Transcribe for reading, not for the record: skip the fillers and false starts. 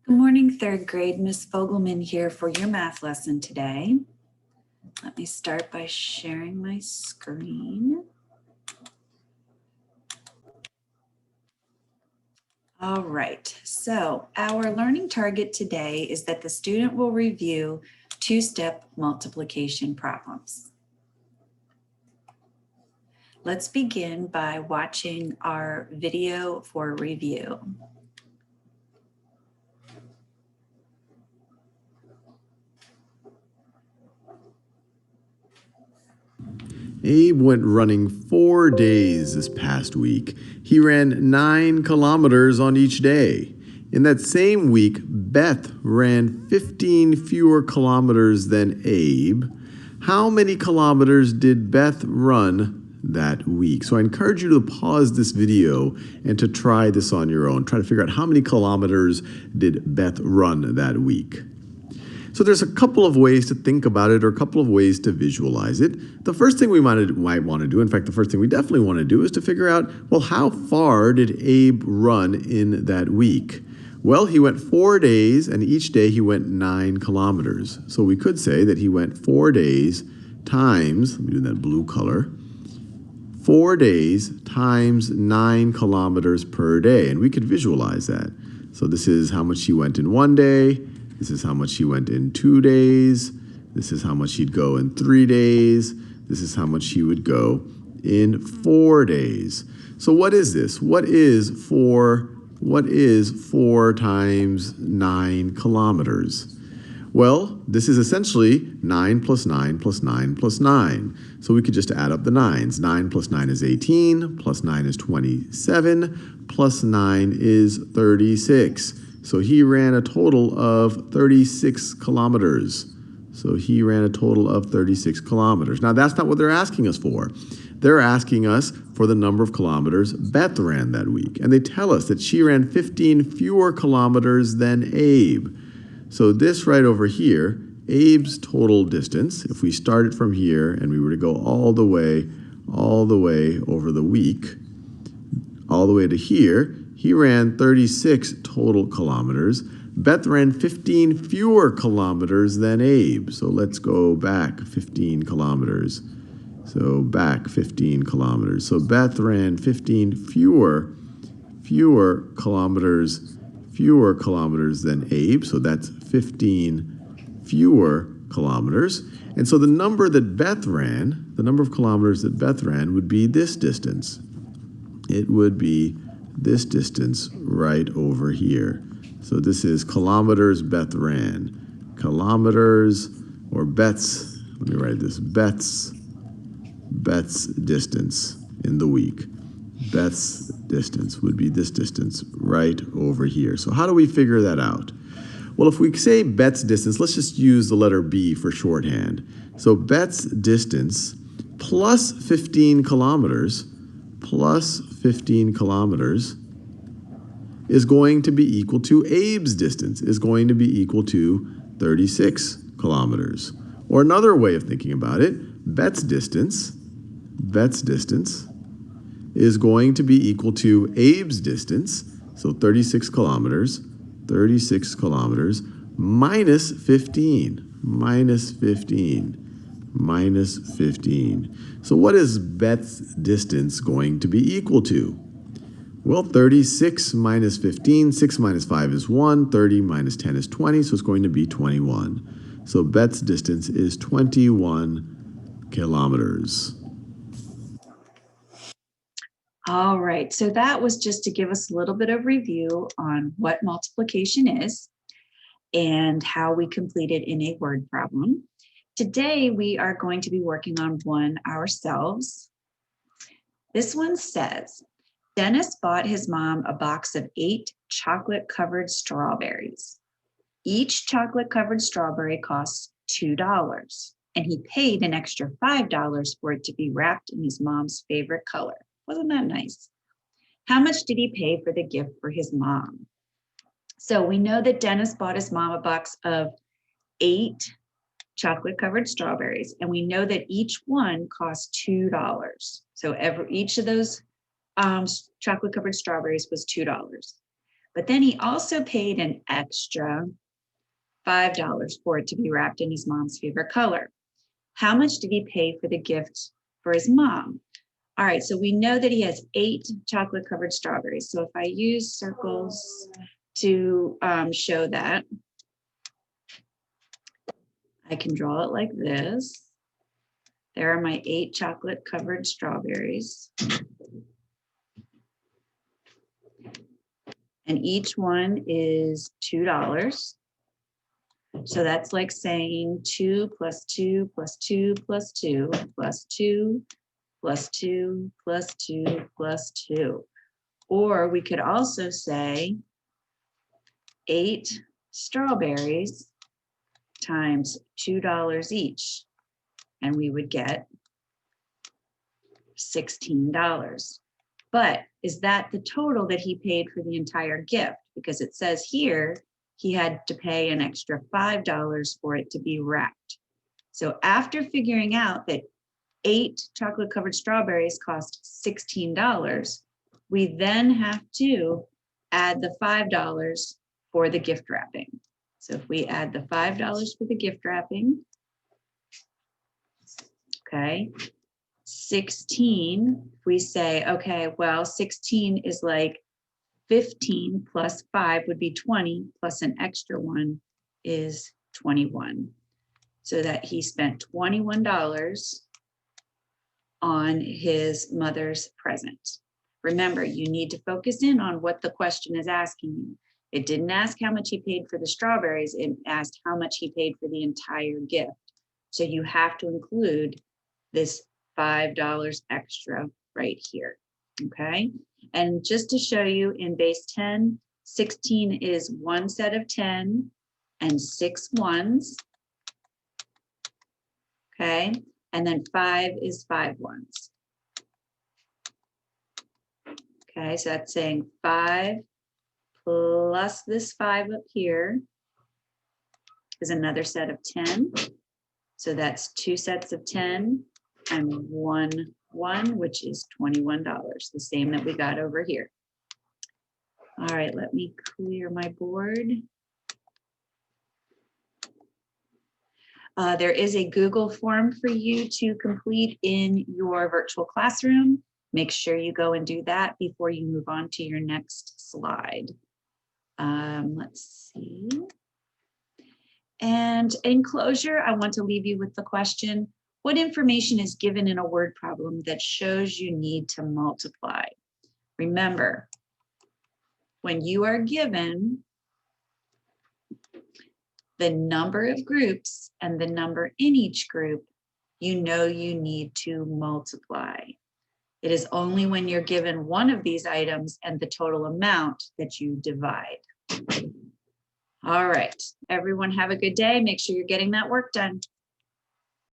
Good morning, third grade. Miss Fogelman here for your math lesson today. Let me start by sharing my screen. All right, so our learning target today is that the student will review two-step multiplication problems. Let's begin by watching our video for review. Abe went running 4 days this past week. He ran 9 kilometers on each day. In that same week, Beth ran 15 fewer kilometers than Abe. How many kilometers did Beth run that week? So I encourage you to pause this video and to try this on your own. Try to figure out how many kilometers did Beth run that week. So there's a couple of ways to think about it or a couple of ways to visualize it. The first thing we might want to do, in fact, the first thing we definitely want to do is to figure out, well, how far did Abe run in that week? Well, he went 4 days, and each day he went 9 kilometers. So we could say that he went 4 days times, let me do that blue color, 4 days times 9 kilometers per day. And we could visualize that. So this is how much he went in 1 day. This is how much he went in 2 days. This is how much he'd go in 3 days. This is how much he would go in 4 days. So what is this? What is 4 times 9 kilometers? Well, this is essentially 9 plus 9 plus 9 plus 9. So we could just add up the 9s. 9 plus 9 is 18, plus 9 is 27, plus 9 is 36. So he ran a total of 36 kilometers. So he ran a total of 36 kilometers. Now, that's not what they're asking us for. They're asking us for the number of kilometers Beth ran that week. And they tell us that she ran 15 fewer kilometers than Abe. So this right over here, Abe's total distance, if we started from here and we were to go all the way over the week, all the way to here, he ran 36 total kilometers. Beth ran 15 fewer kilometers than Abe. So let's go back 15 kilometers. So back 15 kilometers. So Beth ran 15 fewer kilometers than Abe. So that's 15 fewer kilometers. And so the number that Beth ran, the number of kilometers that Beth ran would be this distance. It would be this distance right over here. So this is kilometers Beth ran. Kilometers, or Beth's, let me write this, Beth's distance in the week. Beth's distance would be this distance right over here. So how do we figure that out? Well, if we say Beth's distance, let's just use the letter B for shorthand. So Beth's distance plus 15 kilometers is going to be equal to Abe's distance, is going to be equal to 36 kilometers. Or another way of thinking about it, Beth's distance is going to be equal to Abe's distance, so 36 kilometers minus 15. So what is Beth's distance going to be equal to? Well, 36 minus 15, 6 minus 5 is 1, 30 minus 10 is 20, so it's going to be 21. So Beth's distance is 21 kilometers. All right, so that was just to give us a little bit of review on what multiplication is and how we complete it in a word problem. Today, we are going to be working on one ourselves. This one says, Dennis bought his mom a box of 8 chocolate-covered strawberries. Each chocolate-covered strawberry costs $2, and he paid an extra $5 for it to be wrapped in his mom's favorite color. Wasn't that nice? How much did he pay for the gift for his mom? So we know that Dennis bought his mom a box of 8 chocolate-covered strawberries, and we know that each one costs $2. So each of those chocolate-covered strawberries was $2. But then he also paid an extra $5 for it to be wrapped in his mom's favorite color. How much did he pay for the gift for his mom? All right, so we know that he has 8 chocolate covered strawberries. So if I use circles to show that, I can draw it like this. There are my 8 chocolate covered strawberries. And each one is $2. So that's like saying 2 plus 2 plus 2 plus 2 plus 2 plus 2 plus 2 plus 2. Or we could also say 8 strawberries times $2 each, and we would get $16. But is that the total that he paid for the entire gift? Because it says here he had to pay an extra $5 for it to be wrapped. So after figuring out that 8 chocolate covered strawberries cost $16, we then have to add the $5 for the gift wrapping. So if we add the $5 for the gift wrapping, okay, 16, we say, okay, well, 16 is like 15 plus 5 would be 20, plus an extra one is 21. So that he spent $21 on his mother's present. Remember, you need to focus in on what the question is asking you. It didn't ask how much he paid for the strawberries, it asked how much he paid for the entire gift. So you have to include this $5 extra right here, okay? And just to show you in base 10, 16 is 1 set of 10 and 6 ones, okay? And then 5 is 5 ones. Okay, so that's saying 5 plus this 5 up here is another set of 10. So that's 2 sets of 10 and 1 1, which is $21, the same that we got over here. All right, let me clear my board. There is a Google form for you to complete in your virtual classroom. Make sure you go and do that before you move on to your next slide. Let's see. And in closure, I want to leave you with the question, what information is given in a word problem that shows you need to multiply? Remember, when you are given the number of groups and the number in each group, you know you need to multiply. It is only when you're given one of these items and the total amount that you divide. All right, everyone have a good day. Make sure you're getting that work done.